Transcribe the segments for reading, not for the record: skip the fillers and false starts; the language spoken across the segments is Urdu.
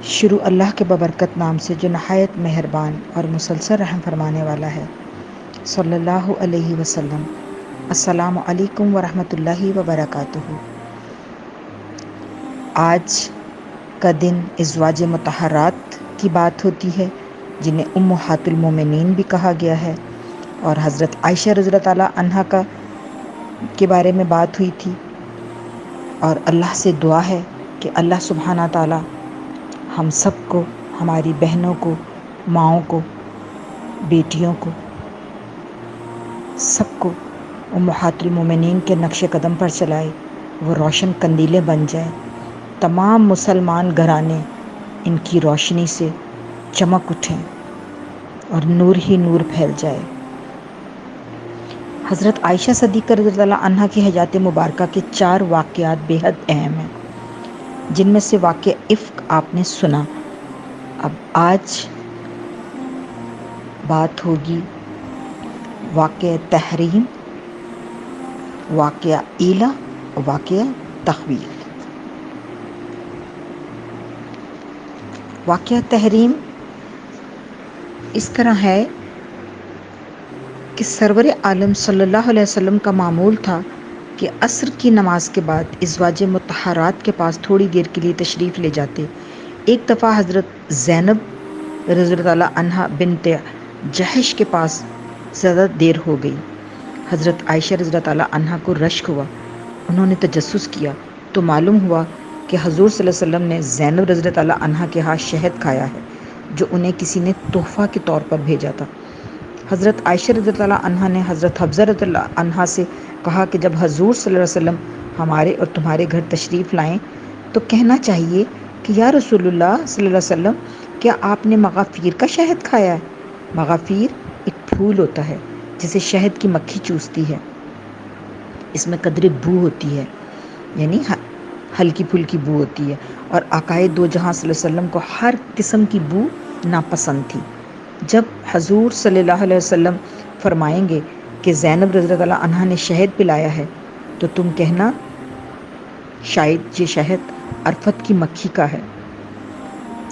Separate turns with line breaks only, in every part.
شروع اللہ کے ببرکت نام سے جو نہایت مہربان اور مسلسل رحم فرمانے والا ہے۔ صلی اللہ علیہ وسلم۔ السلام علیکم ورحمۃ اللہ وبرکاتہ۔ آج کا دن ازواج مطہرات کی بات ہوتی ہے، جنہیں امہات المومنین بھی کہا گیا ہے، اور حضرت عائشہ رضی اللہ تعالیٰ عنہا کے بارے میں بات ہوئی تھی۔ اور اللہ سے دعا ہے کہ اللہ سبحانہ تعالیٰ ہم سب کو، ہماری بہنوں کو، ماؤں کو، بیٹیوں کو، سب کو امہات المومنین کے نقش قدم پر چلائے، وہ روشن قندیلیں بن جائیں، تمام مسلمان گھرانے ان کی روشنی سے چمک اٹھیں اور نور ہی نور پھیل جائے۔ حضرت عائشہ صدیقہ رضی اللہ عنہا کی حیات مبارکہ کے 4 واقعات بے حد اہم ہیں، جن میں سے واقعہ افک آپ نے سنا۔ اب آج بات ہوگی واقعہ تحریم، واقعہ ایلا اور واقعہ تخویل۔ واقعہ تحریم اس طرح ہے کہ سرور عالم صلی اللہ علیہ وسلم کا معمول تھا کہ عصر کی نماز کے بعد ازواج مطہرات کے پاس تھوڑی دیر کے لیے تشریف لے جاتے۔ ایک دفعہ حضرت زینب رضی اللہ عنہا بنت جحش کے پاس زیادہ دیر ہو گئی۔ حضرت عائشہ رضی اللہ عنہا کو رشک ہوا، انہوں نے تجسس کیا تو معلوم ہوا کہ حضور صلی اللہ علیہ وسلم نے زینب رضی اللہ عنہا کے ہاتھ شہد کھایا ہے، جو انہیں کسی نے تحفہ کے طور پر بھیجا تھا۔ حضرت عائشہ رضی اللہ عنہا نے حضرت حفصہ رضی اللہ عنہا سے کہا کہ جب حضور صلی اللہ علیہ وسلم ہمارے اور تمہارے گھر تشریف لائیں تو کہنا چاہیے کہ یا رسول اللہ صلی اللہ علیہ وسلم، کیا آپ نے مغافیر کا شہد کھایا ہے؟ مغافیر ایک پھول ہوتا ہے جسے شہد کی مکھی چوستی ہے، اس میں قدرے بو ہوتی ہے، یعنی ہلکی پھلکی بو ہوتی ہے، اور آقائے دو جہاں صلی اللہ علیہ وسلم کو ہر قسم کی بو ناپسند تھی۔ جب حضور صلی اللہ علیہ وسلم فرمائیں گے کہ زینب رضی اللہ عنہا نے شہد پلایا ہے تو تم کہنا شاید یہ شہد عرفت کی مکھی کا ہے۔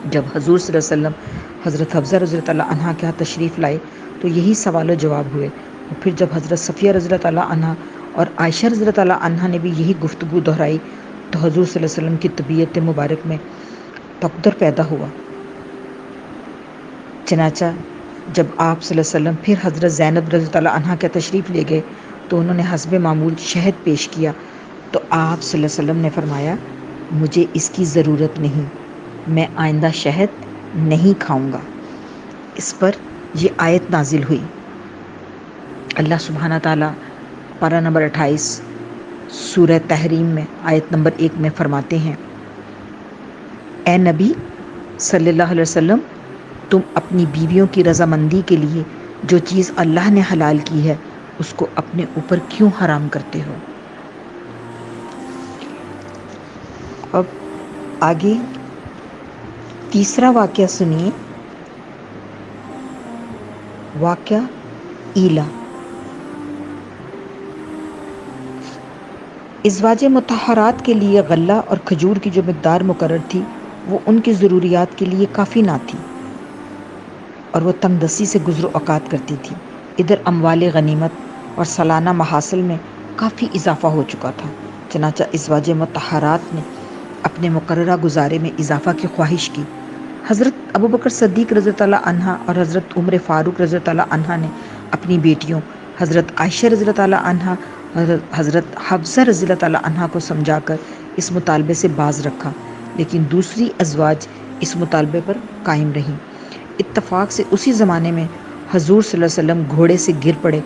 جب حضور صلی اللہ علیہ وسلم حضرت حفصہ رضی اللہ عنہا کے ہاں تشریف لائے تو یہی سوال و جواب ہوئے، اور پھر جب حضرت صفیہ رضی اللہ عنہا اور عائشہ رضی اللہ عنہا نے بھی یہی گفتگو دہرائی تو حضور صلی اللہ علیہ وسلم کی طبیعت مبارک میں تقدر پیدا ہوا۔ چنانچہ جب آپ صلی اللہ علیہ وسلم پھر حضرت زینب رضی اللہ عنہا کے تشریف لے گئے تو انہوں نے حسب معمول شہد پیش کیا تو آپ صلی اللہ علیہ وسلم نے فرمایا، مجھے اس کی ضرورت نہیں، میں آئندہ شہد نہیں کھاؤں گا۔ اس پر یہ آیت نازل ہوئی۔ اللہ سبحانہ تعالیٰ پارہ نمبر 28 سورہ تحریم میں آیت نمبر 1 میں فرماتے ہیں، اے نبی صلی اللہ علیہ وسلم، تم اپنی بیویوں کی رضامندی کے لیے جو چیز اللہ نے حلال کی ہے اس کو اپنے اوپر کیوں حرام کرتے ہو؟ اب آگے تیسرا واقعہ سنیے، واقعہ ایلا۔ ازواج مطہرات کے لیے غلہ اور کھجور کی جو مقدار مقرر تھی وہ ان کی ضروریات کے لیے کافی نہ تھی، اور وہ تنگ دستی سے گزر و اوقات کرتی تھی۔ ادھر اموال غنیمت اور سالانہ محاصل میں کافی اضافہ ہو چکا تھا، چنانچہ ازواج مطہرات نے اپنے مقررہ گزارے میں اضافہ کی خواہش کی۔ حضرت ابوبکر صدیق رضی اللہ عنہ اور حضرت عمر فاروق رضی اللہ عنہ نے اپنی بیٹیوں حضرت عائشہ رضی اللہ عنہ اور حضرت حفصہ رضی اللہ عنہ کو سمجھا کر اس مطالبے سے باز رکھا، لیکن دوسری ازواج اس مطالبے پر قائم رہیں۔ اتفاق سے اسی زمانے میں حضور صلی اللہ علیہ وسلم گھوڑے سے گر پڑے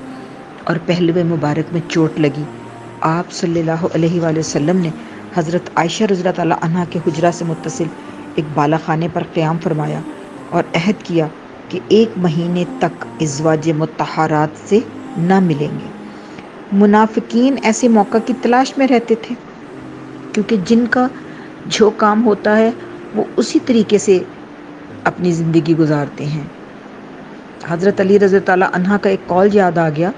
اور پہلوے مبارک میں چوٹ لگی۔ آپ صلی اللہ علیہ وآلہ وسلم نے حضرت عائشہ رضی اللہ عنہا کے حجرہ سے متصل ایک بالا خانے پر قیام فرمایا اور عہد کیا کہ 1 مہینے تک ازواج مطہرات سے نہ ملیں گے۔ منافقین ایسے موقع کی تلاش میں رہتے تھے، کیونکہ جن کا جو کام ہوتا ہے وہ اسی طریقے سے اپنی زندگی گزارتے ہیں۔ حضرت علی رضی اللہ عنہ کا ایک قول یاد آ گیا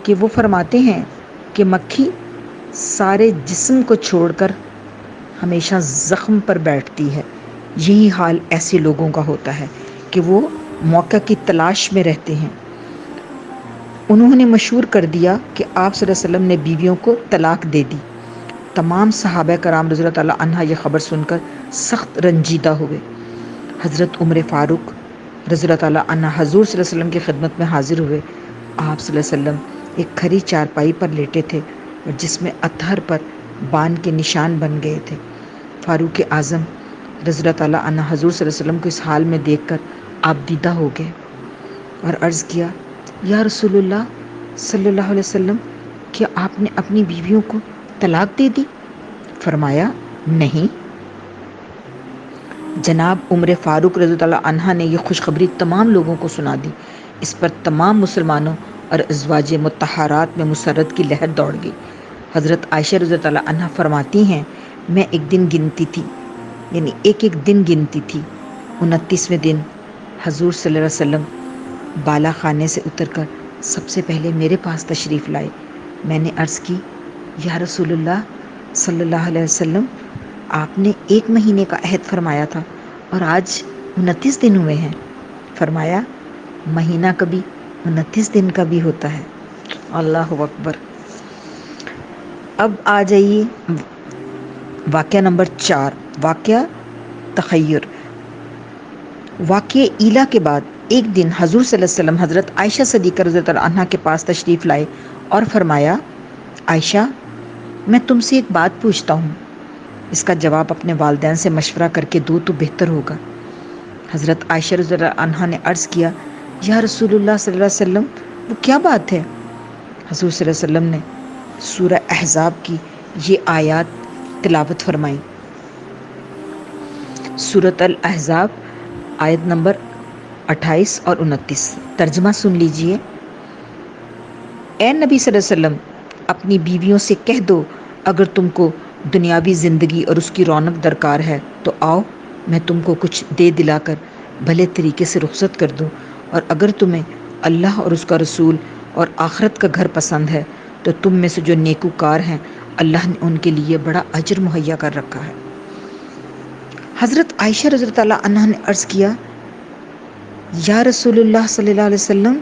کہ وہ فرماتے ہیں کہ مکھی سارے جسم کو چھوڑ کر ہمیشہ زخم پر بیٹھتی ہے، یہی حال ایسے لوگوں کا ہوتا ہے کہ وہ موقع کی تلاش میں رہتے ہیں۔ انہوں نے مشہور کر دیا کہ آپ صلی اللہ علیہ وسلم نے بیویوں کو طلاق دے دی۔ تمام صحابہ کرام رضی اللہ تعالیٰ عنہ یہ خبر سن کر سخت رنجیدہ ہوئے۔ حضرت عمر فاروق رضی اللہ تعالیٰ عنہ حضور صلی اللہ علیہ وسلم کی خدمت میں حاضر ہوئے۔ آپ صلی اللہ علیہ وسلم ایک کھری چارپائی پر لیٹے تھے اور جس میں اطہر پر بان کے نشان بن گئے تھے۔ فاروق اعظم رضی اللہ تعالیٰ عنہ حضور صلی اللہ علیہ وسلم کو اس حال میں دیکھ کر آبدیدہ ہو گئے اور عرض کیا، یا رسول اللہ صلی اللہ علیہ وسلم، کیا آپ نے اپنی بیویوں کو طلاق دے دی؟ فرمایا، نہیں۔ جناب عمر فاروق رضی اللہ عنہ نے یہ خوشخبری تمام لوگوں کو سنا دی۔ اس پر تمام مسلمانوں اور ازواج مطہرات میں مسرت کی لہر دوڑ گئی۔ حضرت عائشہ رضی اللہ عنہ فرماتی ہیں، میں ایک دن گنتی تھی، یعنی ایک دن گنتی تھی۔ 29ویں دن حضور صلی اللہ علیہ وسلم بالا خانے سے اتر کر سب سے پہلے میرے پاس تشریف لائے۔ میں نے عرض کی، یا رسول اللہ صلی اللہ علیہ وسلم، آپ نے 1 مہینے کا عہد فرمایا تھا اور آج 29 دن ہوئے ہیں۔ فرمایا، مہینہ کبھی 29 دن کا بھی ہوتا ہے۔ اللہ اکبر۔ اب آ جائیے واقعہ نمبر 4، واقعہ تخیر۔ واقعہ ایلا کے بعد ایک دن حضور صلی اللہ علیہ وسلم حضرت عائشہ صدیقہ رضی اللہ عنہا کے پاس تشریف لائے اور فرمایا، عائشہ، میں تم سے ایک بات پوچھتا ہوں، اس کا جواب اپنے والدین سے مشورہ کر کے دو تو بہتر ہوگا۔ حضرت عائشہ رضی اللہ عنہا نے عرض کیا، یا رسول اللہ صلی اللہ علیہ وسلم، وہ کیا بات ہے؟ حضور صلی اللہ علیہ وسلم نے سورہ احزاب کی یہ آیات تلاوت فرمائی۔ سورۃ الاحزاب آیت نمبر 28 اور 29، ترجمہ سن لیجئے۔ اے نبی صلی اللہ علیہ وسلم، اپنی بیویوں سے کہہ دو، اگر تم کو دنیاوی زندگی اور اس کی رونق درکار ہے تو آؤ، میں تم کو کچھ دے دلا کر بھلے طریقے سے رخصت کر دوں، اور اگر تمہیں اللہ اور اس کا رسول اور آخرت کا گھر پسند ہے تو تم میں سے جو نیکوکار ہیں اللہ نے ان کے لیے بڑا اجر مہیا کر رکھا ہے۔ حضرت عائشہ رضی اللہ عنہا نے عرض کیا، یا رسول اللہ صلی اللہ علیہ وسلم،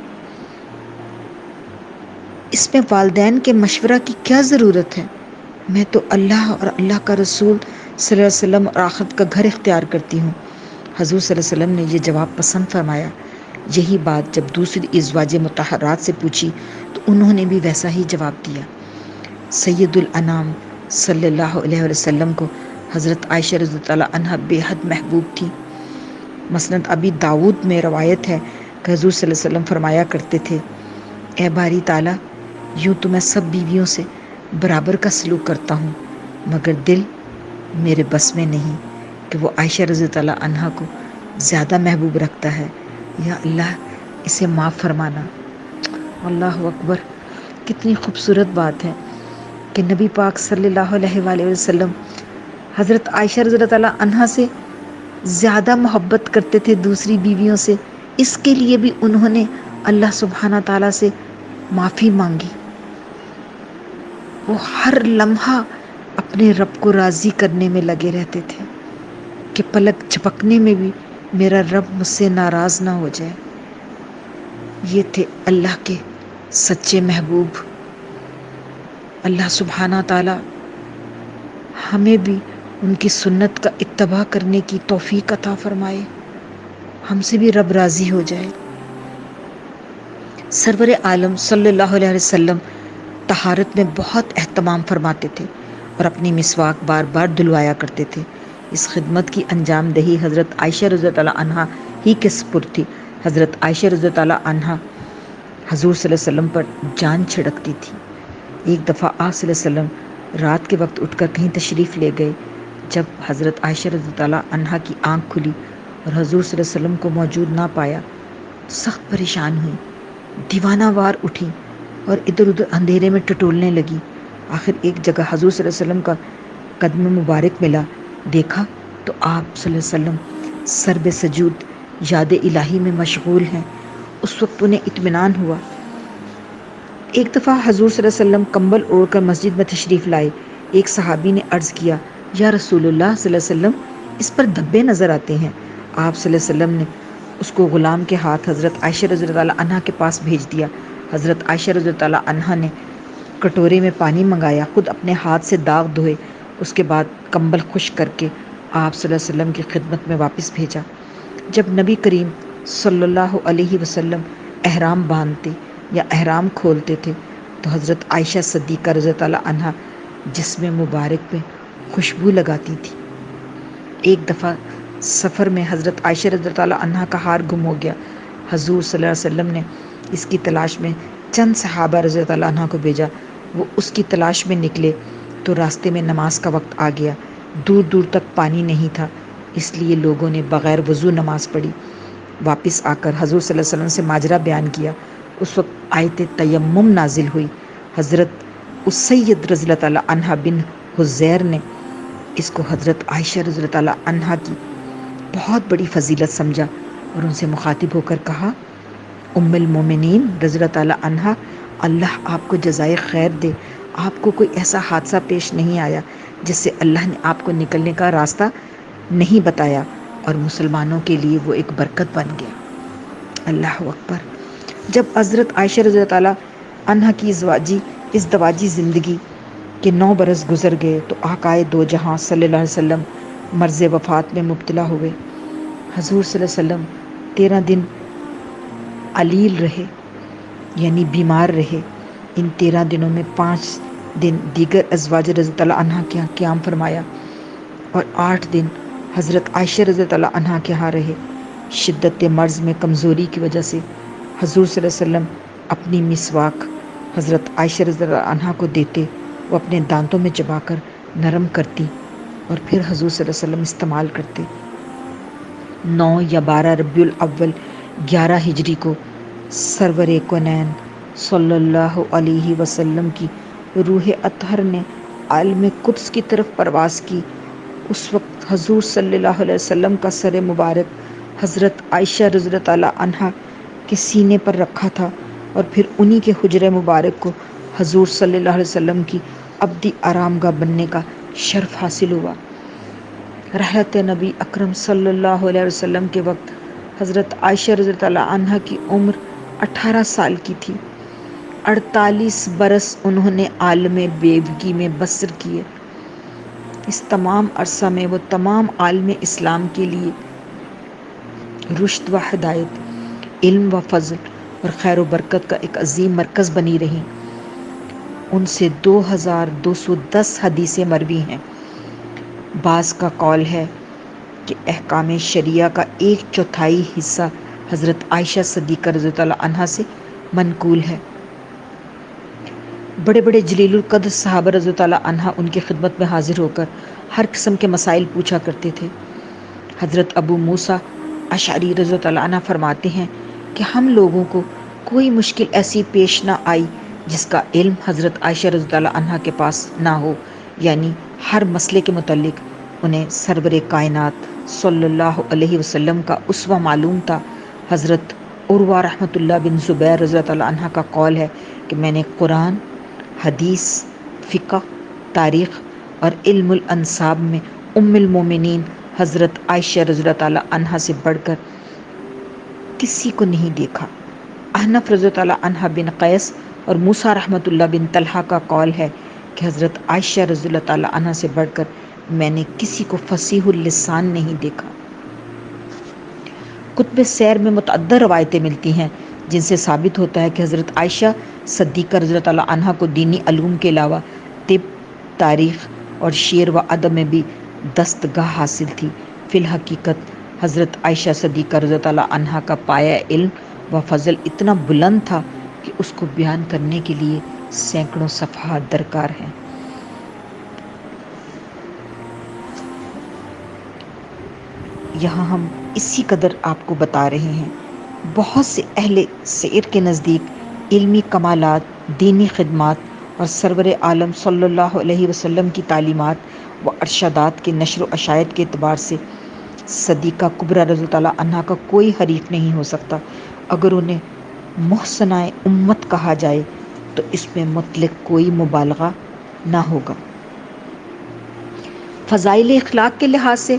اس میں والدین کے مشورہ کی کیا ضرورت ہے؟ میں تو اللہ اور اللہ کا رسول صلی اللہ علیہ وسلم اور آخرت کا گھر اختیار کرتی ہوں۔ حضور صلی اللہ علیہ وسلم نے یہ جواب پسند فرمایا۔ یہی بات جب دوسری ازواج مطہرات سے پوچھی تو انہوں نے بھی ویسا ہی جواب دیا۔ سید الانام صلی اللہ علیہ وسلم کو حضرت عائشہ رضی اللہ عنہا بے حد محبوب تھی۔ مسند ابی داود میں روایت ہے کہ حضور صلی اللہ علیہ وسلم فرمایا کرتے تھے، اے باری تعالیٰ، یوں تو میں سب بیویوں سے برابر کا سلوک کرتا ہوں، مگر دل میرے بس میں نہیں کہ وہ عائشہ رضی اللہ عنہا کو زیادہ محبوب رکھتا ہے۔ یا اللہ، اسے معاف فرمانا۔ اللہ اکبر۔ کتنی خوبصورت بات ہے کہ نبی پاک صلی اللہ علیہ وآلہ وسلم حضرت عائشہ رضی اللہ عنہا سے زیادہ محبت کرتے تھے دوسری بیویوں سے۔ اس کے لیے بھی انہوں نے اللہ سبحانہ تعالیٰ سے معافی مانگی۔ وہ ہر لمحہ اپنے رب کو راضی کرنے میں لگے رہتے تھے کہ پلک جھپکنے میں بھی میرا رب مجھ سے ناراض نہ ہو جائے۔ یہ تھے اللہ کے سچے محبوب۔ اللہ سبحانہ تعالیٰ ہمیں بھی ان کی سنت کا اتباع کرنے کی توفیق عطا فرمائے، ہم سے بھی رب راضی ہو جائے۔ سرور عالم صلی اللہ علیہ وسلم طہارت میں بہت اہتمام فرماتے تھے اور اپنی مسواک بار بار دھلوایا کرتے تھے۔ اس خدمت کی انجام دہی حضرت عائشہ رضی اللہ عنہا ہی کے سپرد تھی۔ حضرت عائشہ رضی اللہ عنہا حضور صلی اللہ علیہ وسلم پر جان چھڑکتی تھی۔ ایک دفعہ آپ صلی اللہ علیہ وسلم رات کے وقت اٹھ کر کہیں تشریف لے گئے۔ جب حضرت عائشہ رضی اللہ عنہا کی آنکھ کھلی اور حضور صلی اللہ علیہ وسلم کو موجود نہ پایا، سخت پریشان ہوئی، دیوانہ وار اٹھی اور ادھر ادھر اندھیرے میں ٹٹولنے لگی۔ آخر ایک جگہ حضور صلی اللہ علیہ وسلم کا قدم مبارک ملا، دیکھا تو آپ صلی اللہ علیہ وسلم سر بے سجود یاد الہی میں مشغول ہیں۔ اس وقت انہیں اطمینان ہوا۔ ایک دفعہ حضور صلی اللہ علیہ وسلم کمبل اوڑھ کر مسجد میں تشریف لائے۔ ایک صحابی نے عرض کیا، یا رسول اللہ صلی اللہ علیہ وسلم، اس پر دھبے نظر آتے ہیں۔ آپ صلی اللہ علیہ وسلم نے اس کو غلام کے ہاتھ حضرت عائشہ رضی اللہ تعالیٰ عنہ کے پاس بھیج دیا۔ حضرت عائشہ رضی اللہ تعالیٰ عنہ نے کٹورے میں پانی منگایا، خود اپنے ہاتھ سے داغ دھوئے، اس کے بعد کمبل خشک کر کے آپ صلی اللہ علیہ وسلم کی خدمت میں واپس بھیجا۔ جب نبی کریم صلی اللہ علیہ وسلم احرام باندھتے یا احرام کھولتے تھے تو حضرت عائشہ صدیقہ رضی اللہ عنہا جسم مبارک میں خوشبو لگاتی تھی۔ ایک دفعہ سفر میں حضرت عائشہ رضی اللہ عنہا کا ہار گم ہو گیا۔ حضور صلی اللہ علیہ وسلم نے اس کی تلاش میں چند صحابہ رضی اللہ عنہ کو بھیجا۔ وہ اس کی تلاش میں نکلے تو راستے میں نماز کا وقت آ گیا۔ دور دور تک پانی نہیں تھا، اس لیے لوگوں نے بغیر وضو نماز پڑھی۔ واپس آ کر حضور صلی اللہ علیہ وسلم سے ماجرا بیان کیا۔ اس وقت آیت تیمم نازل ہوئی۔ حضرت اسید رضی اللہ عنہ بن حزیر نے اس کو حضرت عائشہ رضی اللہ عنہ کی بہت بڑی فضیلت سمجھا اور ان سے مخاطب ہو کر کہا، ام المومنین رضی اللہ عنہ، اللہ آپ کو جزائے خیر دے، آپ کو کوئی ایسا حادثہ پیش نہیں آیا جس سے اللہ نے آپ کو نکلنے کا راستہ نہیں بتایا اور مسلمانوں کے لیے وہ ایک برکت بن گیا۔ اللہ اکبر۔ جب حضرت عائشہ رضی اللہ عنہ کی ازدواجی زندگی کے 9 برس گزر گئے تو آقائے دو جہاں صلی اللہ علیہ وسلم مرض وفات میں مبتلا ہوئے۔ حضور صلی اللہ علیہ وسلم 13 دن علیل رہے، یعنی بیمار رہے۔ ان 13 دنوں میں 5 دن دیگر ازواج رضی اللہ عنہ کے یہاں قیام فرمایا اور 8 دن حضرت عائشہ رضی اللہ عنہ کے یہاں رہے۔ شدت مرض میں کمزوری کی وجہ سے حضور صلی اللہ علیہ وسلم اپنی مسواک حضرت عائشہ رضی اللہ عنہ کو دیتے، وہ اپنے دانتوں میں چبا کر نرم کرتی اور پھر حضور صلی اللہ علیہ وسلم استعمال کرتے۔ 9 یا 12 ربیع الاول 11 ہجری کو سرور کونین صلی اللہ علیہ وسلم کی روح اطہر نے عالم قدس کی طرف پرواز کی۔ اس وقت حضور صلی اللہ علیہ وسلم کا سر مبارک حضرت عائشہ رضی اللہ عنہا کے سینے پر رکھا تھا اور پھر انہی کے حجرہ مبارک کو حضور صلی اللہ علیہ وسلم کی ابدی آرام گاہ بننے کا شرف حاصل ہوا۔ رحلت نبی اکرم صلی اللہ علیہ وسلم کے وقت حضرت عائشہ رضی اللہ عنہا کی عمر 18 سال کی تھی۔ 48 برس انہوں نے عالم بیوگی میں بسر کیے۔ اس تمام عرصہ میں وہ تمام عالم اسلام کے لیے رشد و ہدایت، علم و فضل اور خیر و برکت کا ایک عظیم مرکز بنی رہیں۔ ان سے 2210 حدیثیں مروی ہیں۔ بعض کا قول ہے کہ احکام شریعہ کا 1/4 حصہ حضرت عائشہ صدیقہ رضی اللہ عنہا سے منقول ہے۔ بڑے بڑے جلیل القدر صحابہ رضی اللہ عنہ ان کی خدمت میں حاضر ہو کر ہر قسم کے مسائل پوچھا کرتے تھے۔ حضرت ابو موسیٰ اشعری رضی اللہ عنہ فرماتے ہیں کہ ہم لوگوں کو کوئی مشکل ایسی پیش نہ آئی جس کا علم حضرت عائشہ رضی اللہ عنہ کے پاس نہ ہو، یعنی ہر مسئلے کے متعلق انہیں سرور کائنات صلی اللہ علیہ وسلم کا اسوہ معلوم تھا۔ حضرت عروہ رحمۃ اللہ بن زبیر رضی اللہ عنہ کا قول ہے کہ میں نے قرآن، حدیث، فقہ، تاریخ اور علم الانساب میں ام المومنین حضرت عائشہ رضی اللہ عنہ سے بڑھ کر کسی کو نہیں دیکھا۔ احنف رضی اللہ عنہ بن قیس اور موسیٰ رحمۃ اللہ بن طلحہ کا قول ہے کہ حضرت عائشہ رضی اللہ عنہ سے بڑھ کر میں نے کسی کو فصیح اللسان نہیں دیکھا۔ کتب سیر میں متعدد روایتیں ملتی ہیں جن سے ثابت ہوتا ہے کہ حضرت عائشہ صدیقہ رضی اللہ عنہ کو دینی علوم کے علاوہ طب، تاریخ اور شعر و ادب میں بھی دستگاہ حاصل تھی۔ فی الحقیقت حضرت عائشہ صدیقہ رضی اللہ عنہ کا پایہ علم و فضل اتنا بلند تھا کہ اس کو بیان کرنے کے لیے سینکڑوں صفحات درکار ہیں۔ یہاں ہم اسی قدر آپ کو بتا رہے ہیں۔ بہت سے اہل سیر کے نزدیک علمی کمالات، دینی خدمات اور سرور عالم صلی اللہ علیہ وسلم کی تعلیمات و ارشادات کے نشر و اشاعت کے اعتبار سے صدیقہ کبریٰ رضی اللہ عنہا کا کوئی حریف نہیں ہو سکتا۔ اگر انہیں محسنہ امت کہا جائے تو اس میں مطلق کوئی مبالغہ نہ ہوگا۔ فضائل اخلاق کے لحاظ سے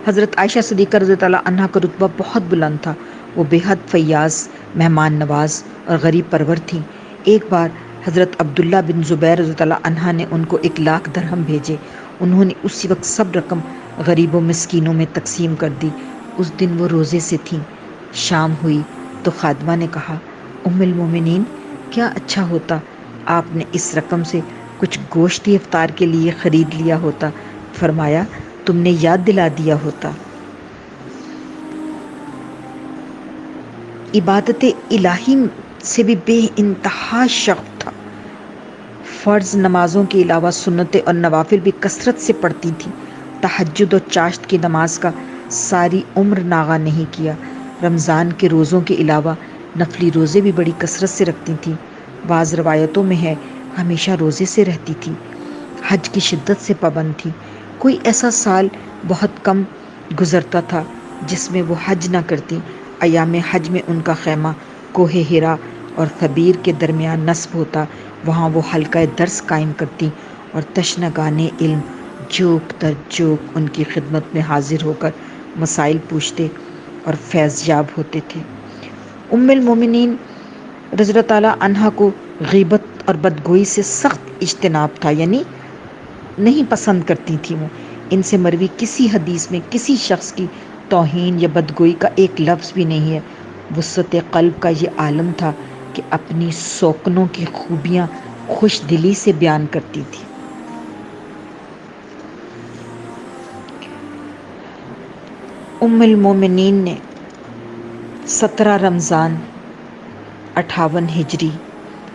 حضرت عائشہ صدیقہ رضی اللہ عنہا کا رتبہ بہت بلند تھا. وہ بے حد فیاض، مہمان نواز اور غریب پرور تھیں. ایک بار حضرت عبداللہ بن زبیر رضی اللہ عنہ نے ان کو 1,00,000 درہم بھیجے. انہوں نے اسی وقت سب رقم غریبوں مسکینوں میں تقسیم کر دی. اس دن وہ روزے سے تھیں. شام ہوئی تو خادمہ نے کہا، ام المومنین، کیا اچھا ہوتا آپ نے اس رقم سے کچھ گوشت افطار کے لیے خرید لیا ہوتا. فرمایا، تم نے یاد دلا دیا ہوتا. عبادت الہی سے بھی بے انتہا شوق تھا. فرض نمازوں کے علاوہ سنتیں اور نوافل بھی کثرت سے پڑھتی تھیں. تہجد اور چاشت کی نماز کا ساری عمر ناغہ نہیں کیا. رمضان کے روزوں کے علاوہ نفلی روزے بھی بڑی کثرت سے رکھتی تھیں. بعض روایتوں میں ہے ہمیشہ روزے سے رہتی تھی. حج کی شدت سے پابند تھی. کوئی ایسا سال بہت کم گزرتا تھا جس میں وہ حج نہ کرتی. ایام حج میں ان کا خیمہ کوہ ہرا اور ثبیر کے درمیان نصب ہوتا. وہاں وہ حلقہ درس قائم کرتی اور تشنگان علم جوک در جوک ان کی خدمت میں حاضر ہو کر مسائل پوچھتے اور فیض یاب ہوتے تھے. ام المومنین رضی اللہ تعالیٰ عنہا کو غیبت اور بدگوئی سے سخت اجتناب تھا، یعنی نہیں پسند کرتی تھی. وہ ان سے مروی کسی حدیث میں کسی شخص کی توہین یا بدگوئی کا ایک لفظ بھی نہیں ہے. وسعت قلب کا یہ عالم تھا کہ اپنی سوکنوں کی خوبیاں خوش دلی سے بیان کرتی تھی. ام المومنین نے 17 رمضان 58 ہجری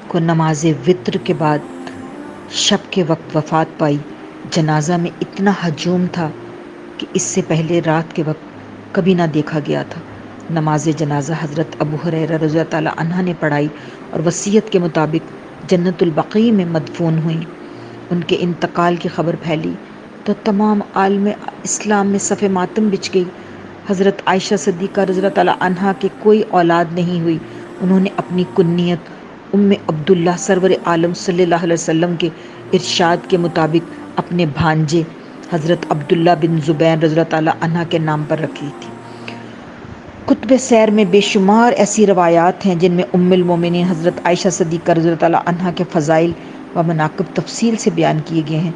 کو نماز وتر کے بعد شب کے وقت وفات پائی. جنازہ میں اتنا ہجوم تھا کہ اس سے پہلے رات کے وقت کبھی نہ دیکھا گیا تھا. نماز جنازہ حضرت ابو ہریرہ رضی اللہ تعالیٰ عنہ نے پڑھائی اور وصیت کے مطابق جنت البقیع میں مدفون ہوئیں. ان کے انتقال کی خبر پھیلی تو تمام عالم اسلام میں صف ماتم بچھ گئی. حضرت عائشہ صدیقہ رضی اللہ تعالیٰ عنہا کی کوئی اولاد نہیں ہوئی. انہوں نے اپنی کنیت ام عبداللہ سرور عالم صلی اللہ علیہ وسلم کے ارشاد کے مطابق اپنے بھانجے حضرت عبداللہ بن زبیر رضی اللہ تعالیٰ عنہ کے نام پر رکھی تھی. کتب سیر میں بے شمار ایسی روایات ہیں جن میں ام المومنین حضرت عائشہ صدیقہ رضی اللہ تعالیٰ عنہ کے فضائل و مناقب تفصیل سے بیان کیے گئے ہیں.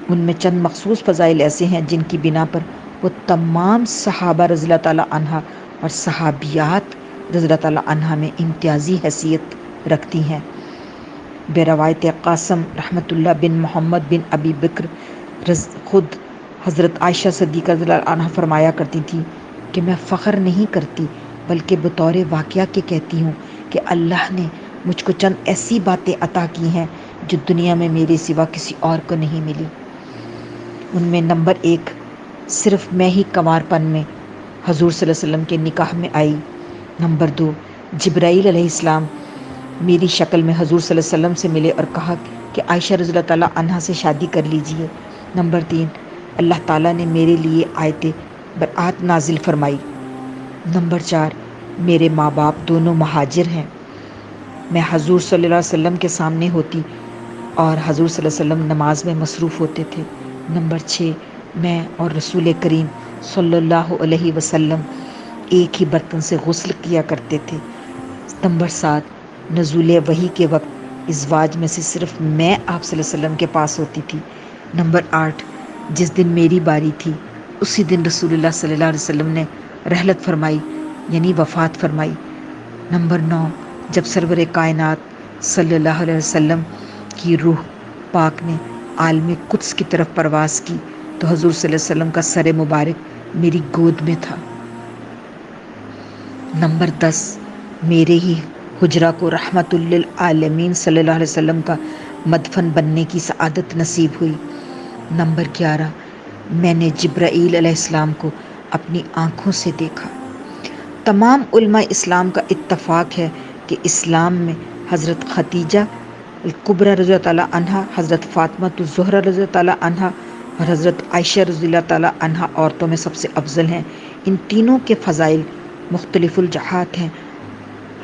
ان میں چند مخصوص فضائل ایسے ہیں جن کی بنا پر وہ تمام صحابہ رضی اللہ تعالیٰ عنہ اور صحابیات رضی اللہ تعالیٰ عنہ میں امتیازی حیثیت رکھتی ہیں. بے روایت قاسم رحمۃ اللہ بن محمد بن ابی بکر خود حضرت عائشہ صدیقہ رضی اللہ عنہ فرمایا کرتی تھی کہ میں فخر نہیں کرتی بلکہ بطور واقعہ کے کہتی ہوں کہ اللہ نے مجھ کو چند ایسی باتیں عطا کی ہیں جو دنیا میں میرے سوا کسی اور کو نہیں ملی. ان میں نمبر 1، صرف میں ہی کنوار پن میں حضور صلی اللہ علیہ وسلم کے نکاح میں آئی. نمبر 2، جبرائیل علیہ السلام میری شکل میں حضور صلی اللہ علیہ وسلم سے ملے اور کہا کہ عائشہ رضی اللہ تعالیٰ عنہا سے شادی کر لیجئے. نمبر 3، اللہ تعالیٰ نے میرے لیے آیت برآت نازل فرمائی. نمبر 4، میرے ماں باپ دونوں مہاجر ہیں. میں حضور صلی اللہ علیہ وسلم کے سامنے ہوتی اور حضور صلی اللہ علیہ وسلم نماز میں مصروف ہوتے تھے. نمبر 6، میں اور رسول کریم صلی اللہ علیہ وسلم ایک ہی برتن سے غسل کیا کرتے تھے. نمبر 7، نزول وحی کے وقت ازواج میں سے صرف میں آپ صلی اللہ علیہ وسلم کے پاس ہوتی تھی. نمبر 8، جس دن میری باری تھی اسی دن رسول اللہ صلی اللہ علیہ وسلم نے رحلت فرمائی یعنی وفات فرمائی. نمبر 9، جب سرور کائنات صلی اللہ علیہ وسلم کی روح پاک نے عالم قدس کی طرف پرواز کی تو حضور صلی اللہ علیہ وسلم کا سر مبارک میری گود میں تھا. نمبر 10، میرے ہی حجرہ کو رحمت للعالمین صلی اللہ علیہ وسلم کا مدفن بننے کی سعادت نصیب ہوئی. نمبر 11، میں نے جبرائیل علیہ السلام کو اپنی آنکھوں سے دیکھا. تمام علماء اسلام کا اتفاق ہے کہ اسلام میں حضرت خدیجہ الکبریٰ رضی اللہ تعالیٰ عنہا، حضرت فاطمہ الزہرا رضی اللہ تعالیٰ عنہا اور حضرت عائشہ رضی اللہ تعالیٰ عنہا عورتوں میں سب سے افضل ہیں. ان تینوں کے فضائل مختلف الجہات ہیں.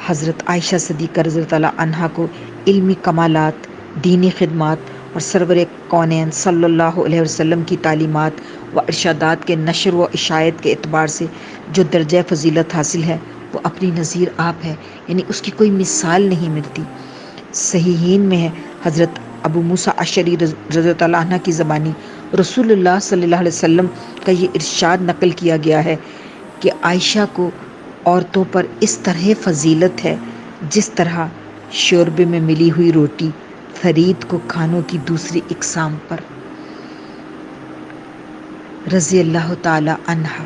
حضرت عائشہ صدیقہ رضی اللہ تعالیٰ عنہا کو علمی کمالات، دینی خدمات اور سرور کونین صلی اللہ علیہ وسلم کی تعلیمات و ارشادات کے نشر و اشاعت کے اعتبار سے جو درجہ فضیلت حاصل ہے وہ اپنی نظیر آپ ہے، یعنی اس کی کوئی مثال نہیں ملتی۔ صحیحین میں ہے، حضرت ابو موسیٰ اشعری رضی اللہ عنہ کی زبانی رسول اللہ صلی اللہ علیہ وسلم کا یہ ارشاد نقل کیا گیا ہے کہ عائشہ کو عورتوں پر اس طرح فضیلت ہے جس طرح شوربے میں ملی ہوئی روٹی ثرید کو کھانوں کی دوسری اقسام پر۔ رضی اللہ تعالی عنہا۔